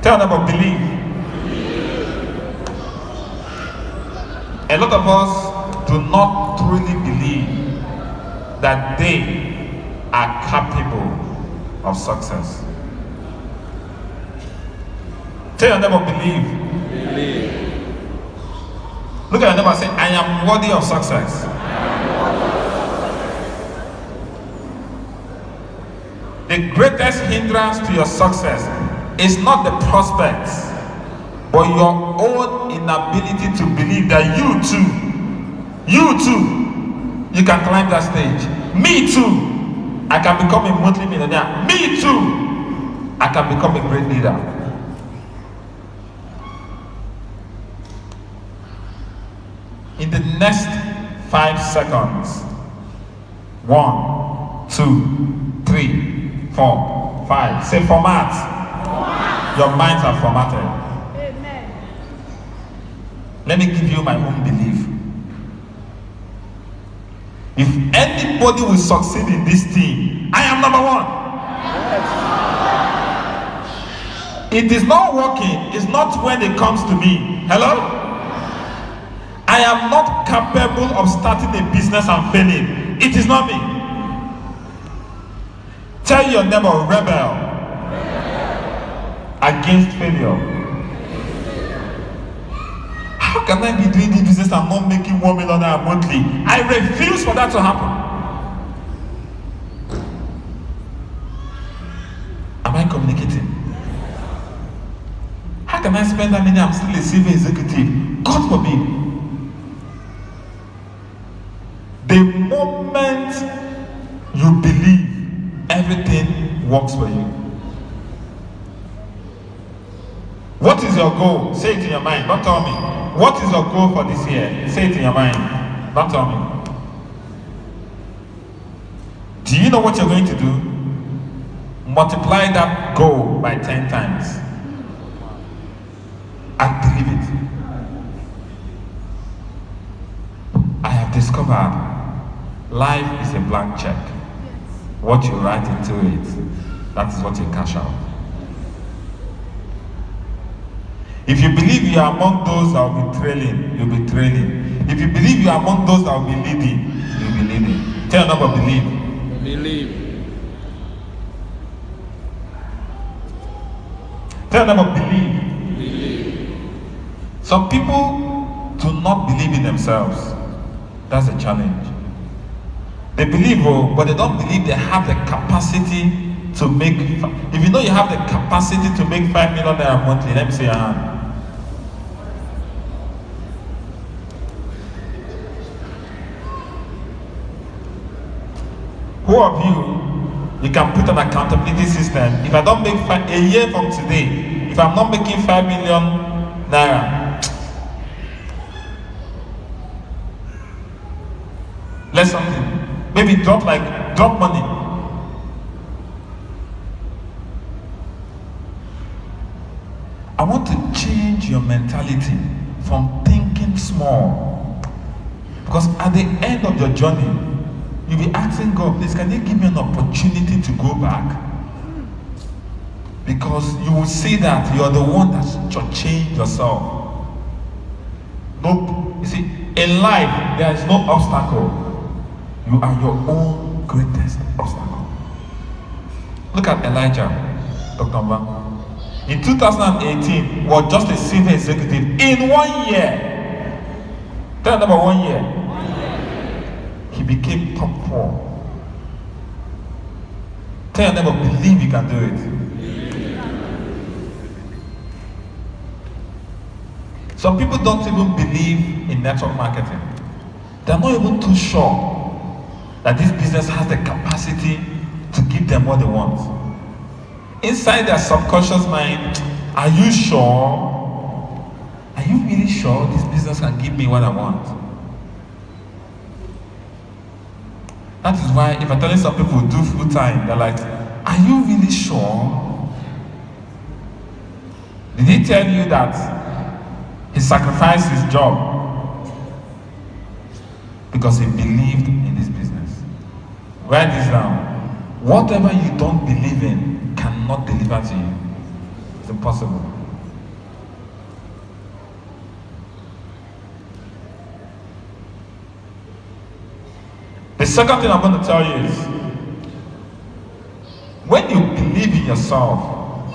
Tell them about believe. A lot of us do not truly believe that they are capable of success. Tell your neighbor, believe. Look at your neighbor and say, I am worthy of success. The greatest hindrance to your success is not the prospects, but your own inability to believe that you too, you can climb that stage. Me too, I can become a multi-millionaire. Me too, I can become a great leader. In the next 5 seconds, 1, 2, 3, 4, 5. Say format. Your minds are formatted. Amen. Let me give you my own belief. If anybody will succeed in this team, I am number 1. It is not working. It's not when it comes to me. Hello? I am not capable of starting a business and failing. It is not me. Tell your neighbor, rebel against failure. How can I be doing this business and not making $1 million monthly? I refuse for that to happen. Am I communicating? How can I spend that money? I'm still a civil executive. God forbid. The moment you believe, everything works for you. What is your goal? Say it in your mind. Don't tell me. What is your goal for this year? Say it in your mind. Don't tell me. Do you know what you're going to do? Multiply that goal by 10 times. And believe it. I have discovered life is a blank check. What you write into it, that is what you cash out. If you believe you are among those that will be trailing, you'll be trailing. If you believe you are among those that will be leading, you'll be leading. Tell your neighbor, believe. Believe. Tell your neighbor, believe. Believe. Some people do not believe in themselves. That's a challenge. They believe, but they don't believe they have the capacity to make. If you know you have the capacity to make $5 million monthly, let me see your hand. Who of you can put an accountability system? If I don't make a year from today, if I'm not making 5 million naira, let something. Maybe drop money. I want to change your mentality from thinking small. Because at the end of your journey, you'll be asking God, please, can you give me an opportunity to go back? Because you will see that you're the one that should change yourself. Nope. You see, in life, there is no obstacle. You are your own greatest obstacle. Look at Elijah, Dr. Mba. In 2018, was just a civil executive. In 1 year, tell them about 1 year, he became top 4. Tell them about believe you can do it. Some people don't even believe in network marketing. They're not even too sure that this business has the capacity to give them what they want. Inside their subconscious mind, are you sure? Are you really sure this business can give me what I want? That is why if I'm telling some people do full time, they're like, are you really sure? Did he tell you that he sacrificed his job because he believed in this business? Write this down. Whatever you don't believe in cannot deliver to you. It's impossible. The second thing I'm going to tell you is, when you believe in yourself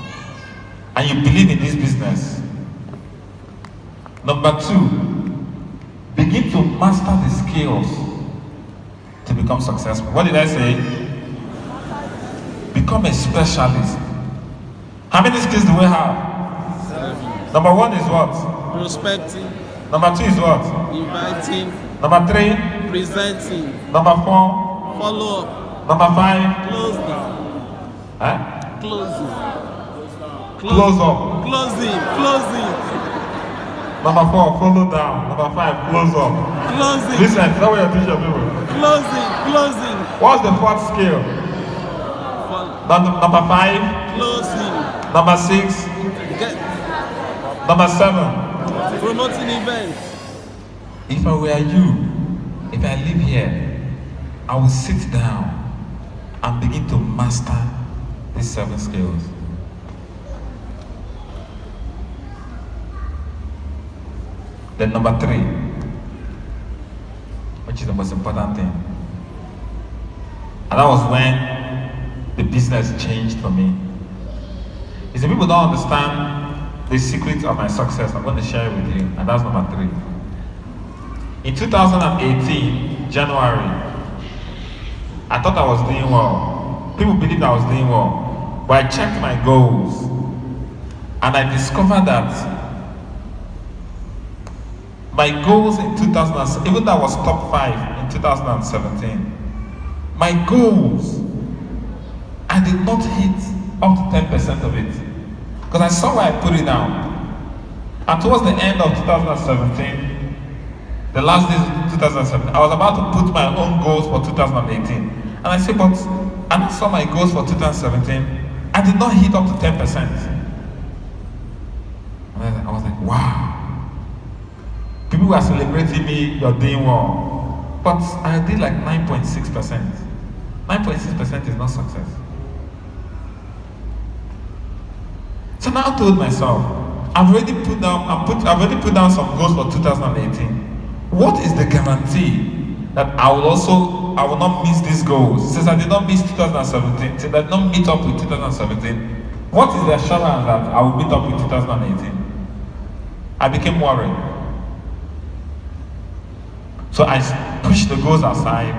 and you believe in this business, number two, begin to master the skills to become successful. What did I say? Become a specialist. How many skills do we have? 7. Number one is what? Prospecting. Number two is what? Inviting. Number three? Presenting. Number four? Follow up. Number five? Closing. Closing. Close up. Closing. Number four, follow down. Number five, close up. Closing. Listen, is that what you're teaching people? Closing. What's the fourth skill? Number five? Closing. Number six? Number seven? Promoting events. If I were you, if I live here, I will sit down and begin to master these 7 skills. Then number 3, which is the most important thing. And that was when the business changed for me. Is that people don't understand the secret of my success. I'm going to share it with you, and that's number 3. In 2018, January, I thought I was doing well. People believed I was doing well. But I checked my goals, and I discovered that my goals in 2000, even though I was top 5 in 2017, my goals, I did not hit up to 10% of it. Because I saw where I put it down. And towards the end of 2017, the last days of 2017, I was about to put my own goals for 2018. And I said, but and I saw my goals for 2017, I did not hit up to 10%. And I was like, wow. People were celebrating me, you're doing well. But I did like 9.6%. 9.6% is not success. So now I told myself, I've already put down some goals for 2018. What is the guarantee that I will not miss these goals? Since I did not miss 2017, since I did not meet up with 2017, what is the assurance that I will meet up with 2018? I became worried. So I pushed the goals aside,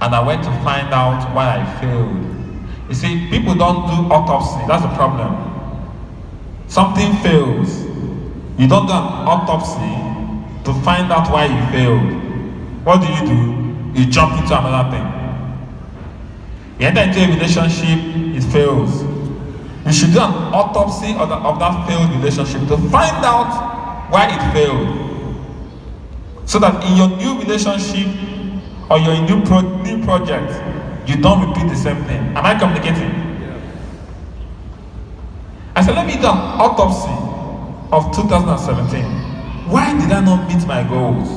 and I went to find out why I failed. You see, people don't do autopsy. That's the problem. Something fails. You don't do an autopsy to find out why you failed. What do? You jump into another thing. You enter into a relationship, it fails. You should do an autopsy of that failed relationship to find out why it failed. So that in your new relationship or your new project, you don't repeat the same thing. Am I communicating? Yeah. I said, let me do an autopsy of 2017. Why did I not meet my goals?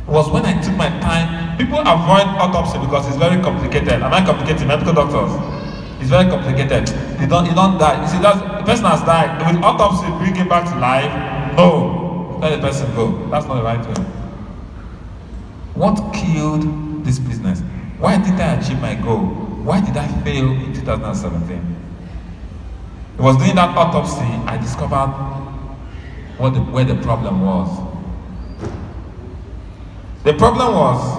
It was when I took my time. People avoid autopsy because it's very complicated. Am I complicating? Medical doctors? It's very complicated. You don't die. You see, the person has died. With autopsy, bring him back to life? No. Let the person go. That's not the right way. What killed this business? Why did I achieve my goal? Why did I fail in 2017? It was during that autopsy I discovered where the problem was. The problem was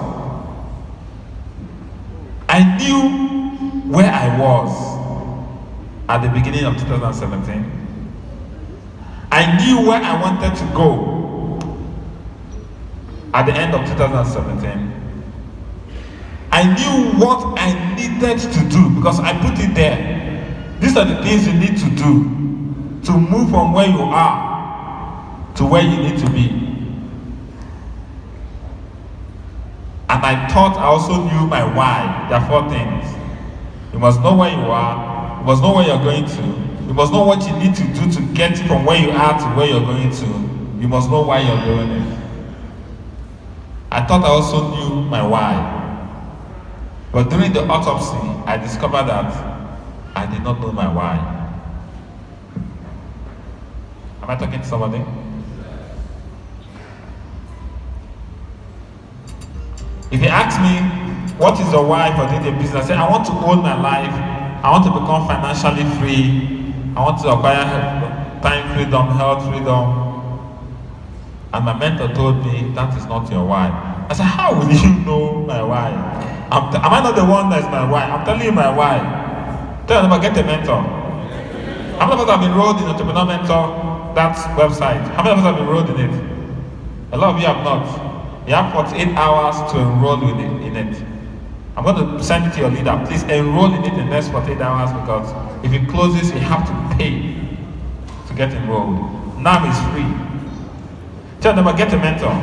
I knew where I was at the beginning of 2017. I knew where I wanted to go at the end of 2017. I knew what I needed to do because I put it there. These are the things you need to do to move from where you are to where you need to be. And I thought I also knew my why. There are 4 things. You must know where you are. You must know where you're going to. You must know what you need to do to get from where you are to where you're going to. You must know why you're doing it. I thought I also knew my why. But during the autopsy, I discovered that I did not know my why. Am I talking to somebody? If you ask me, what is your why for doing a business? I say, I want to own my life. I want to become financially free. I want to acquire time freedom, health freedom. And my mentor told me, that is not your why. I said, how will you know my why? Am I not the one that is my why? I'm telling you my why. Tell them, get a mentor. How many of us have enrolled in Entrepreneur Mentor, that website? How many of us have enrolled in it? A lot of you have not. You have 48 hours to enroll in it. I'm going to send it to your leader. Please enroll in it in the next 48 hours, because if it closes, you have to pay to get enrolled. Now it's free. Tell them, get a mentor.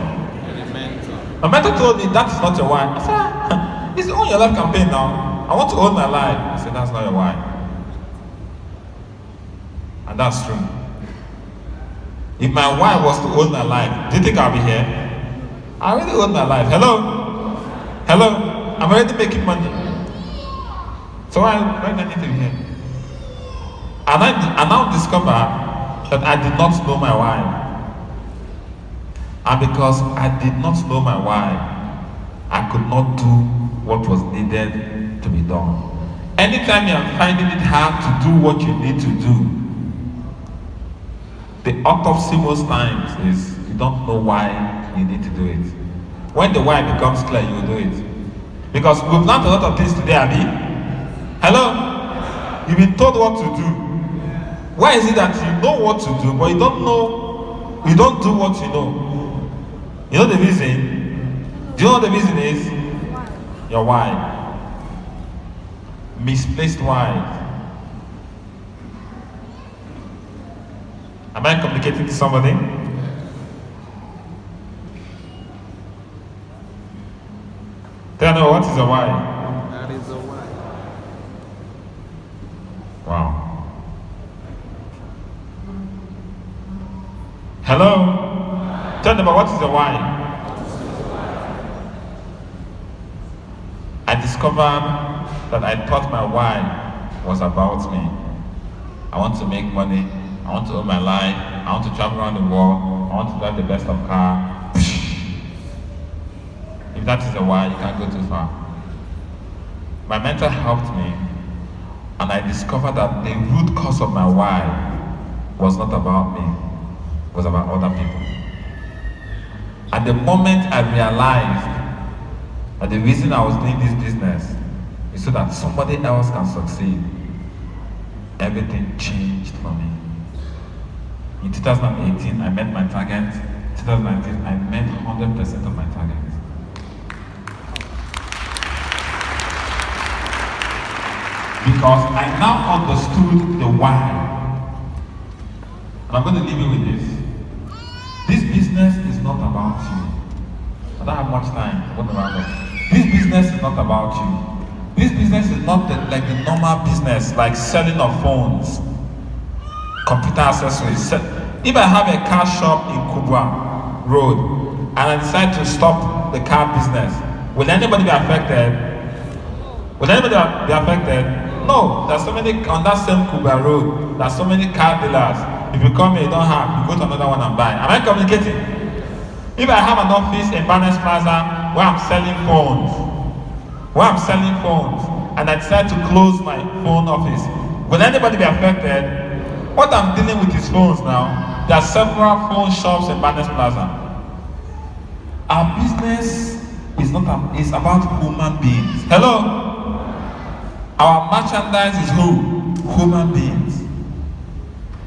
My mentor told me, that is not your why. I said, it's Own Your Life campaign now. I want to own my life. I said, that's not your why. And that's true. If my why was to own my life, do you think I'll be here? I already own my life. Hello? Hello? I'm already making money. So why do I need to be here? And I now discover that I did not know my why. And because I did not know my why, I could not do what was needed to be done. Anytime you are finding it hard to do what you need to do, the autopsy most times is you don't know why you need to do it. When the why becomes clear, you will do it. Because we've learned a lot of things today, Abby. Hello? You've been told what to do. Why is it that you know what to do, but you don't do what you know? You know the reason? Do you know what the reason is? Your why. Misplaced why. Am I communicating to somebody? Tell me, what is a why? That is a why. Wow. Hello? Tell them, what is a why? I discovered that I thought my why was about me. I want to make money. I want to own my life. I want to travel around the world. I want to drive the best of car. If that is a why, you can't go too far. My mentor helped me, and I discovered that the root cause of my why was not about me, it was about other people. At the moment I realized that the reason I was doing this business is so that somebody else can succeed, everything changed for me. In 2018, I met my target. 2019, I met 100% of my target. Because I now understood the why. And I'm going to leave you with this. This business is not about you. I don't have much time. I'm going to round up. This business is not about you. This business is not like the normal business, like selling of phones, computer accessories. If I have a car shop in Kubwa Road and I decide to stop the car business, will anybody be affected? Will anybody be affected? No. There's so many on that same Kubwa Road. There's so many car dealers. If you come here, you don't have, you go to another one and buy. Am I communicating? If I have an office in Barnes Plaza where I'm selling phones, and I decide to close my phone office, will anybody be affected? What I'm dealing with is phones now. There are several phone shops in Barnes Plaza. Our business is about human beings. Hello? Our merchandise is who? Human beings.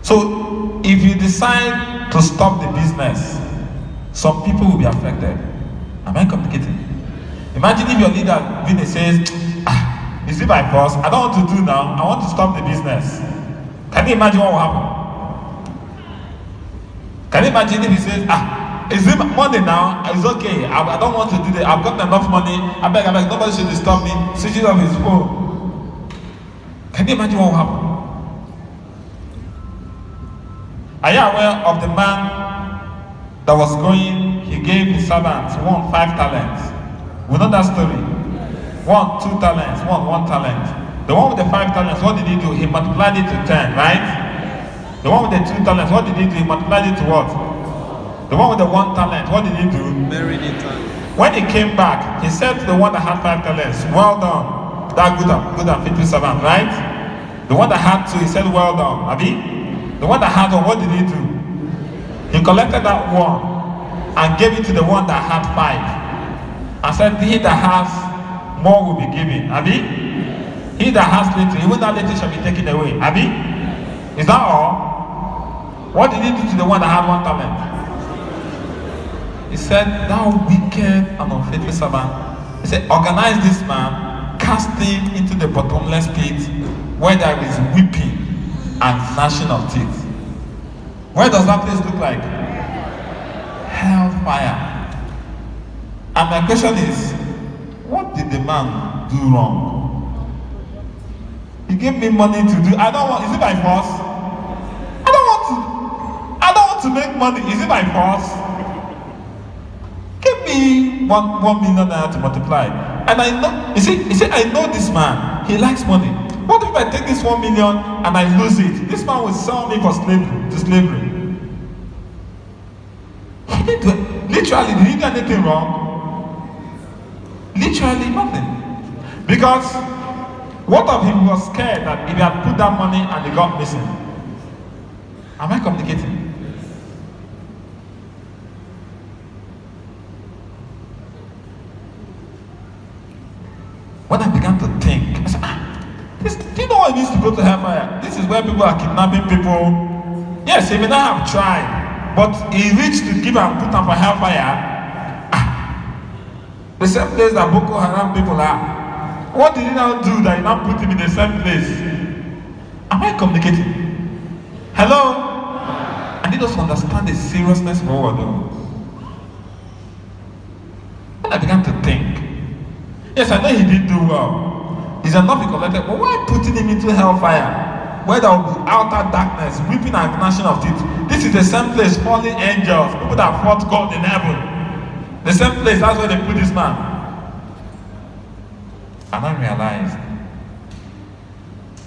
So if you decide to stop the business, some people will be affected. Am I communicating? Imagine if your leader really says, you see my boss, I don't want to do now, I want to stop the business. Can you imagine what will happen? Can you imagine if he says, is it money now? It's okay, I don't want to do that, I've got enough money, I beg, nobody should disturb me, switches off his phone. Can you imagine what will happen? Are you aware of the man that was going, he gave his servants 5 talents? We know that story. 1, 2 talents, 1 talent. The one with the 5 talents, what did he do? He multiplied it to 10, right? The one with the 2 talents, what did he do? He multiplied it to what? The one with the 1 talent, what did he do? Married in time. When he came back, he said to the one that had 5 talents, well done, that good and faithful servant, right? The one that had 2, he said, well done, Abi. The one that had 1, what did he do? He collected that 1 and gave it to the one that had 5. And said, he that has more will be given, Abi. He that has little, even that little shall be taken away, Abi. Is that all? What did he do to the one that had 1 talent? He said, thou wicked and unfaithful servant. He said, organize this man, cast him into the bottomless pit where there is weeping and gnashing of teeth. Where does that place look like? Hellfire. And my question is, what did the man do wrong? He gave me money to do, I don't want, is it by force? I don't want to make money, is it by force? Give me 1 million naira to multiply. And I know, you see, I know this man, he likes money. What if I take this 1 million and I lose it? This man will sell me for slavery. He didn't do it. Literally, did he do anything wrong? Literally nothing. Because what if he was scared that if he had put that money and he got missing? Am I communicating? When I began to think, I said, do you know what it means to go to hellfire? This is where people are kidnapping people. Yes, he may not have tried, but he reached to give and put them for hellfire. The same place that Boko Haram people are. What did he now do that he now put him in the same place? Am I communicating? Hello? I need us to understand the seriousness of what we're doing. When I began to think, yes, I know he did do well. He's enough he collected, but why putting him into hellfire? Where there will be outer darkness, weeping and gnashing of teeth. This is the same place fallen angels, people that fought God in heaven. The same place, that's where they put this man. And I realized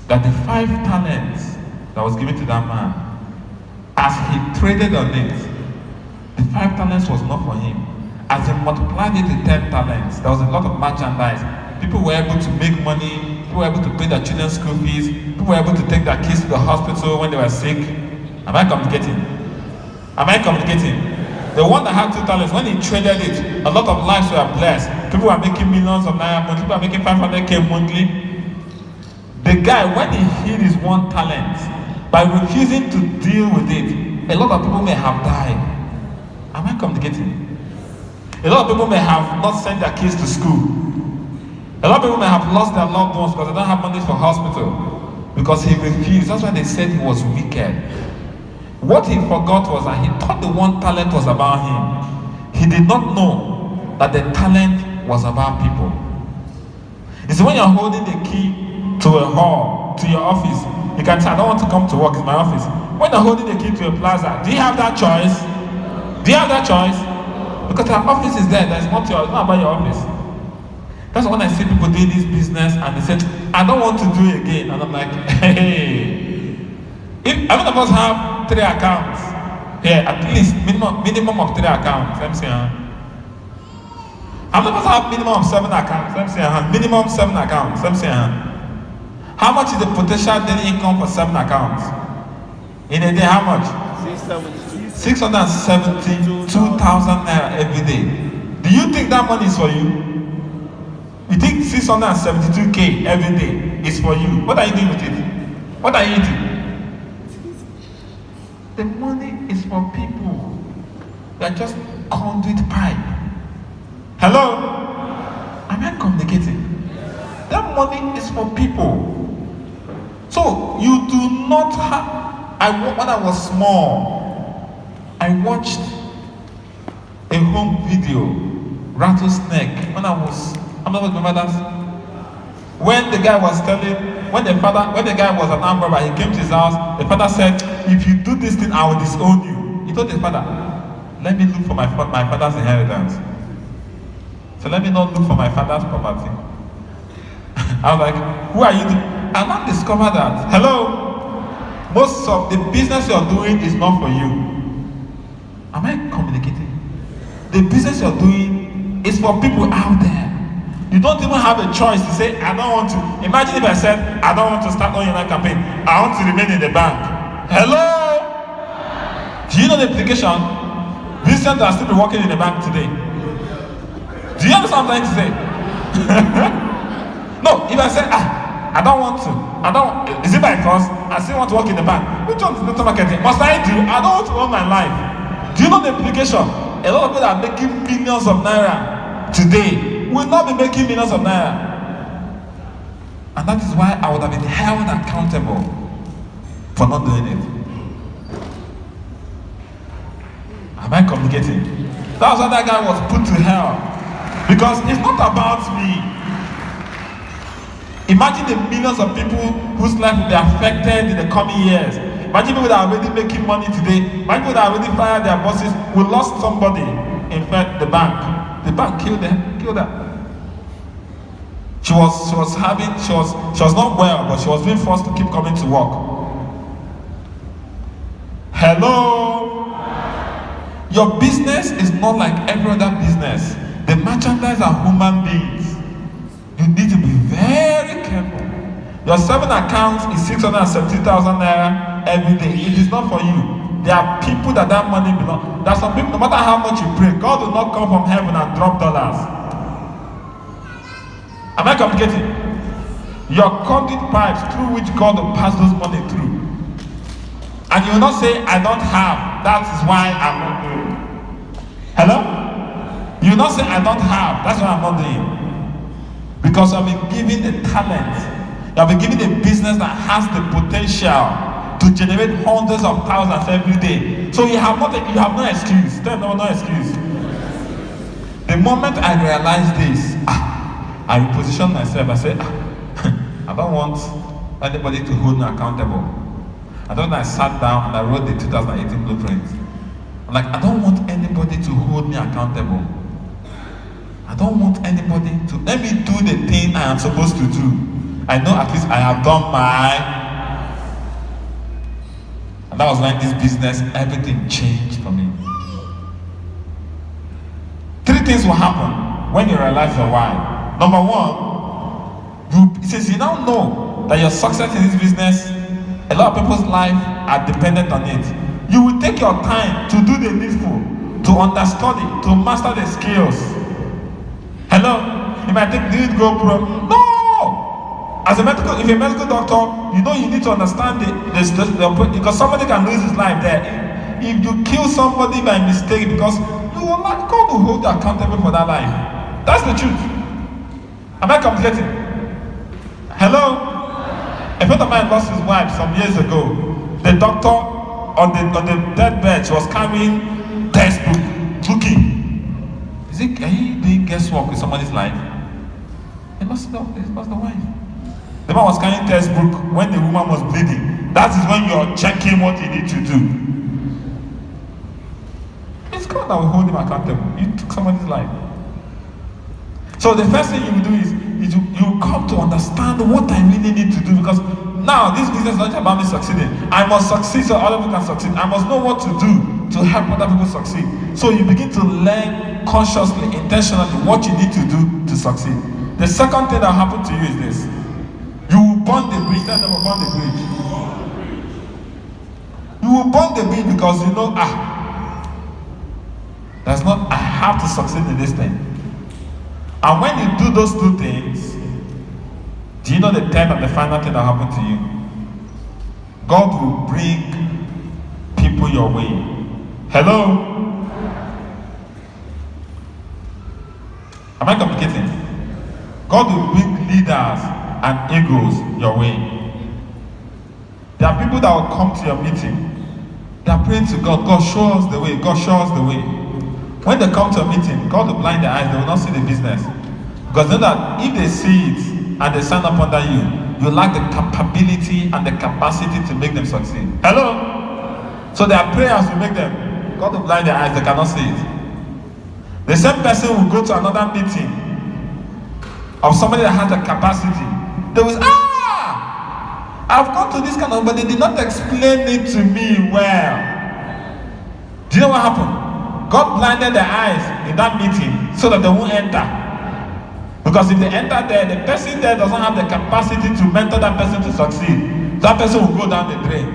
that the 5 talents that was given to that man, as he traded on it, the 5 talents was not for him. As he multiplied it to 10 talents, there was a lot of merchandise. People were able to make money, people were able to pay their children's school fees, people were able to take their kids to the hospital when they were sick. Am I communicating? Am I communicating? The one that had 2 talents, when he traded it, a lot of lives were blessed. People were making millions of naira monthly, people were making 500k monthly. The guy, when he hid his 1 talent, by refusing to deal with it, a lot of people may have died. Am I communicating? A lot of people may have not sent their kids to school. A lot of people may have lost their loved ones because they don't have money for hospital. Because he refused. That's why they said he was wicked. What he forgot was that he thought the 1 talent was about him. He did not know that the talent was about people. You see, when you're holding the key to a hall, to your office, you can say, I don't want to come to work, it's my office. When you're holding the key to a plaza, do you have that choice? Do you have that choice? Because our office is there, it's not about your office. That's when I see people doing this business and they say, I don't want to do it again. And I'm like, hey. If how many of us have 3 accounts? Here, at least minimum of 3 accounts. Let me see. How many of us have minimum of 7 accounts? Let me see. Minimum 7 accounts. Let me see. How much is the potential daily income for 7 accounts? In a day, how much? 672,000 naira every day. Do you think that money is for you? You think 672k every day is for you? What are you doing with it? What are you eating? The money is for people. They are just conduit pipe. Hello? Am I communicating? That money is for people. So you do not have. When I was small, I watched a home video, rattlesnake. When I don't remember that. When the guy was when the guy was an armed robber, he came to his house. The father said, "If you do this thing, I will disown you." He told his father, "Let me look for my father's inheritance. So let me not look for my father's property." I was like, "Who are you?" I now discover that, hello, most of the business you're doing is not for you. Am I communicating? The business you're doing is for people out there. You don't even have a choice to say, I don't want to. Imagine if I said, I don't want to start on your campaign. I want to remain in the bank. Hello? Do you know the implication? Vincent will still be working in the bank today. Do you understand what I'm trying to say? No, if I say, I don't want to. Is it by force? I still want to work in the bank. Which one is network marketing? Must I do? I don't want to own my life. Do you know the implication? A lot of people that are making millions of naira today will not be making millions of naira. And that is why I would have been held accountable for not doing it. Am I communicating? That's why that guy was put to hell. Because it's not about me. Imagine the millions of people whose life will be affected in the coming years. Imagine people that are already making money today. Imagine people that are already fired their bosses. We lost somebody. In fact, the bank killed them, killed her. She was not well, but she was being forced to keep coming to work. Hello? Your business is not like every other business. The merchandise are human beings. You need to be very careful. Your 7 accounts is 670,000 naira every day. It is not for you. There are people that money belongs. There are some people, no matter how much you pray, God will not come from heaven and drop dollars. Am I communicating? Your conduit pipes through which God will pass those money through. And you will not say, I don't have. That is why I'm not doing. Hello? You will not say, I don't have. That's why I'm not doing. Because I've been given a talent. I've been given a business that has the potential to generate hundreds of thousands every day. So you have no excuse. There's no excuse. The moment I realized this, I repositioned myself. I said, I don't want anybody to hold me accountable. I sat down and I wrote the 2018 blueprint. I'm like, I don't want anybody to hold me accountable. I don't want anybody to let me do the thing I am supposed to do. I know at least I have done my. And that was when this business, everything changed for me. 3 things will happen when you realize your why. Number 1, it says you now know that your success in this business, a lot of people's lives are dependent on it. You will take your time to do the needful, to understudy, to master the skills. Hello? You might think, did it go pro? No! If a medical doctor, you need to understand because somebody can lose his life there. If you kill somebody by mistake, because God will hold you accountable for that life. That's the truth. Am I communicating? Hello? A friend of mine lost his wife some years ago. The doctor on the deathbed was carrying textbook, looking. Are you doing guesswork with somebody's life? He lost the wife. The man was carrying textbook when the woman was bleeding. That is when you're checking what you need to do. It's God that will hold him accountable. You took somebody's life. So the first thing you will do is you come to understand what I really need to do, because now this business is not about me succeeding. I must succeed so other people can succeed. I must know what to do to help other people succeed. So you begin to learn consciously, intentionally what you need to do to succeed. The second thing that will happen to you is this. You will burn the bridge. Tell them burn the bridge. You will burn the bridge because I have to succeed in this thing. And when you do those 2 things, do you know the third and the final thing that happened to you? God will bring people your way. Hello? Am I communicating? God will bring leaders and eagles your way. There are people that will come to your meeting. They are praying to God. God, show us the way. God, show us the way. When they come to a meeting, God will blind their eyes. They will not see the business. Because they know that if they see it and they sign up under you, you lack the capability and the capacity to make them succeed. Hello? So their prayers will make them. God will blind their eyes. They cannot see it. The same person will go to another meeting of somebody that has the capacity. They will say, I've gone to this kind of, but they did not explain it to me well. Do you know what happened? God blinded their eyes in that meeting so that they won't enter. Because if they enter there, the person there doesn't have the capacity to mentor that person to succeed. That person will go down the drain.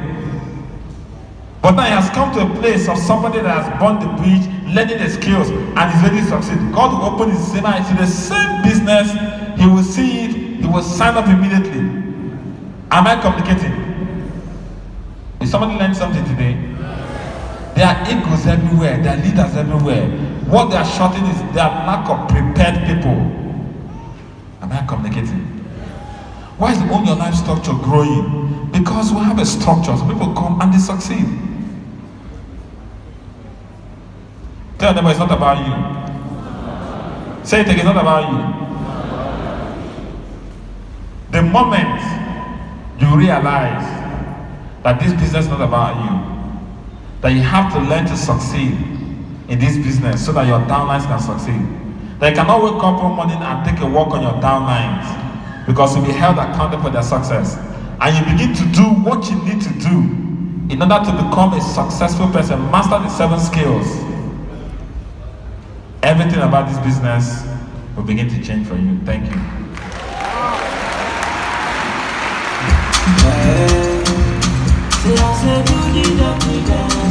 But now he has come to a place of somebody that has burned the bridge, learning the skills, and is ready to succeed. God will open his same eyes to the same business. He will see it. He will sign up immediately. Am I communicating? Is somebody learning something today? There are egos everywhere. There are leaders everywhere. What they are shorting is their lack of prepared people. Am I communicating? Why is the Own Your Life structure growing? Because we have a structure. So people come and they succeed. Tell them it's not about you. Say it again, it's not about you. The moment you realize that this business is not about you, that you have to learn to succeed in this business so that your downlines can succeed. That you cannot wake up one morning and take a walk on your downlines because you'll be held accountable for their success. And you begin to do what you need to do in order to become a successful person, master the 7 skills. Everything about this business will begin to change for you. Thank you. Say I said, do the